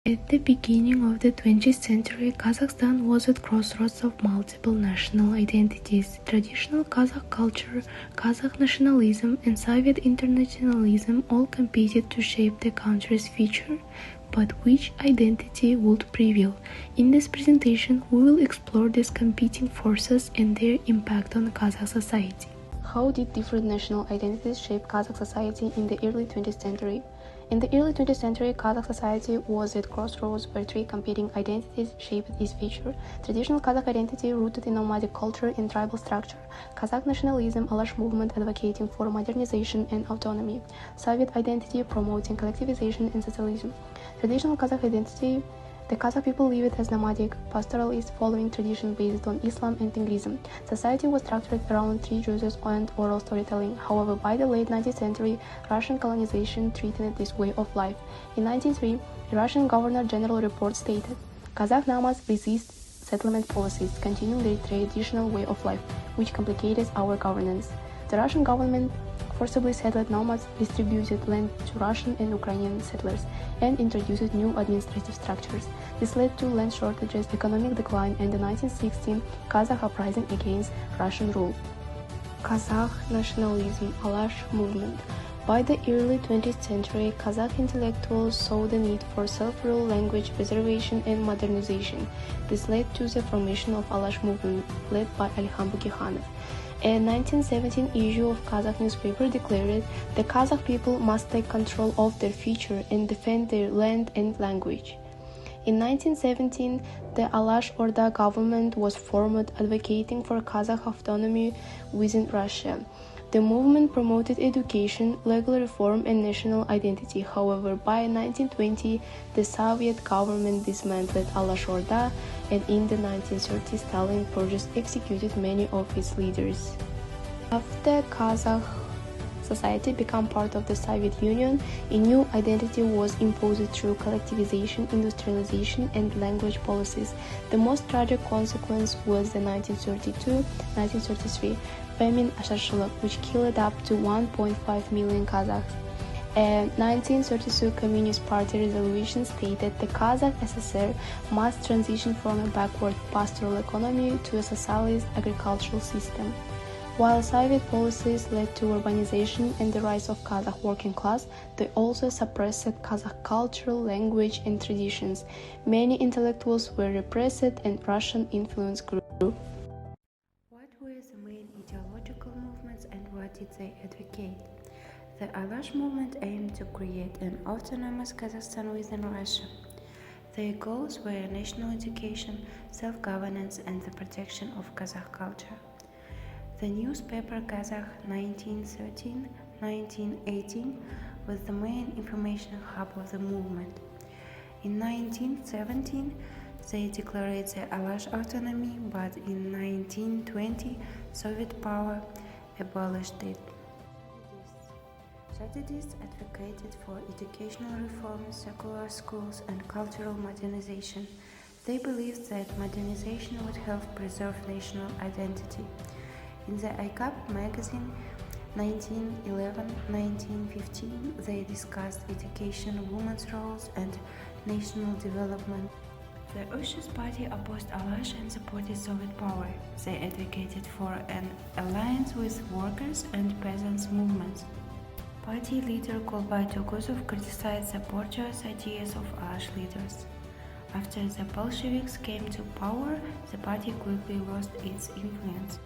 At the beginning of the 20th century, Kazakhstan was at crossroads of multiple national identities. Traditional Kazakh culture, Kazakh nationalism, and Soviet internationalism all competed to shape the country's future. But which identity would prevail? In this presentation, we will explore these competing forces and their impact on Kazakh society. How did different national identities shape Kazakh society in the early 20th century? In the early 20th century, Kazakh society was at crossroads where three competing identities shaped its future. Traditional Kazakh identity rooted in nomadic culture and tribal structure. Kazakh nationalism, Alash movement advocating for modernization and autonomy. Soviet identity promoting collectivization and socialism. Traditional Kazakh identity. The Kazakh people lived as nomadic pastoralists following tradition based on Islam and Tengrism. Society was structured around three juices and oral storytelling. However, by the late 19th century, Russian colonization threatened this way of life. In 1903, a Russian Governor-General report stated, Kazakh nomads resist settlement policies, continuing their traditional way of life, which complicated our governance. The Russian government forcibly settled nomads, distributed land to Russian and Ukrainian settlers, and introduced new administrative structures. This led to land shortages, economic decline, and the 1916 Kazakh uprising against Russian rule. Kazakh nationalism, Alash movement. By the early 20th century, Kazakh intellectuals saw the need for self-rule, language preservation, and modernization. This led to the formation of Alash movement, led by Alixan Bukikhanov. A 1917 issue of Kazakh newspaper declared the Kazakh people must take control of their future and defend their land and language. In 1917, the Alash Orda government was formed advocating for Kazakh autonomy within Russia. The movement promoted education, legal reform, and national identity. However, by 1920, the Soviet government dismantled Alash Orda, and in the 1930s, Stalin purged executed many of its leaders. After Kazakh society became part of the Soviet Union, a new identity was imposed through collectivization, industrialization, and language policies. The most tragic consequence was the 1932-1933 famine Asharshilok, which killed up to 1.5 million Kazakhs. A 1932 Communist Party resolution stated the Kazakh SSR must transition from a backward pastoral economy to a socialist agricultural system. While Soviet policies led to urbanization and the rise of Kazakh working class, they also suppressed Kazakh culture, language, and traditions. Many intellectuals were repressed and Russian influence grew. What were the main ideological movements and what did they advocate? The Alash movement aimed to create an autonomous Kazakhstan within Russia. Their goals were national education, self-governance, and the protection of Kazakh culture. The newspaper Kazakh 1913-1918 was the main information hub of the movement. In 1917, they declared the Alash autonomy, but in 1920, Soviet power abolished it. Strategists advocated for educational reforms, secular schools, and cultural modernization. They believed that modernization would help preserve national identity. In the ICAP magazine 1911-1915, they discussed education, women's roles, and national development. The Ursus party opposed Alash and supported Soviet power. They advocated for an alliance with workers' and peasants' movements. Party leader Kolbay Toguzov criticized the bourgeois ideas of Alash leaders. After the Bolsheviks came to power, the party quickly lost its influence.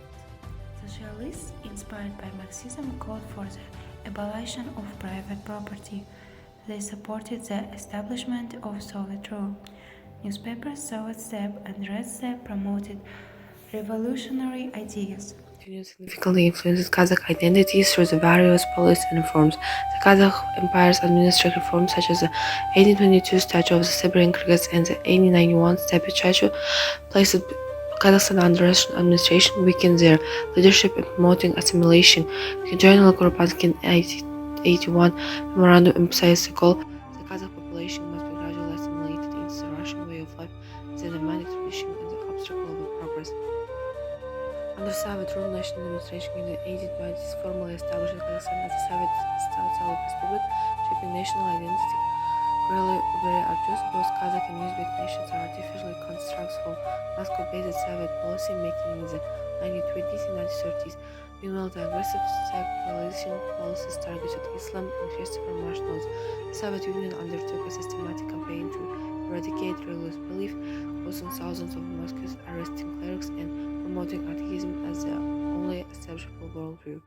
Socialists, inspired by Marxism, called for the abolition of private property. They supported the establishment of Soviet rule. Newspapers Soviet Step and Red Step promoted revolutionary ideas. Significantly influenced Kazakh identity through the various policies and reforms. The Kazakh Empire's administrative reforms, such as the 1822 Statute of the Siberian Kyrgyz and the 1891 Steppe Statute, placed Kazakhstan under Russian administration, weakened their leadership and promoting assimilation. The General Kuropatsky in 1881 memorandum emphasized the goal the Kazakh population must be gradually assimilated into the Russian way of life, the nomadic tradition and the obstacle of progress. Under Soviet rule, national administration in the 1820s formally established Kazakhstan as a Soviet-style Republic, shaping national identity, really very adjust. Both Kazakh and Uzbek nations are artificially constructs from Moscow-based Soviet policy making in the 1920s and 1930s. Meanwhile, the aggressive secularization policies targeted Islam and Christopher Marshall's. The Soviet Union undertook a systematic campaign to eradicate religious belief, causing thousands of mosques, arresting clerics, and promoting atheism as the only acceptable worldview.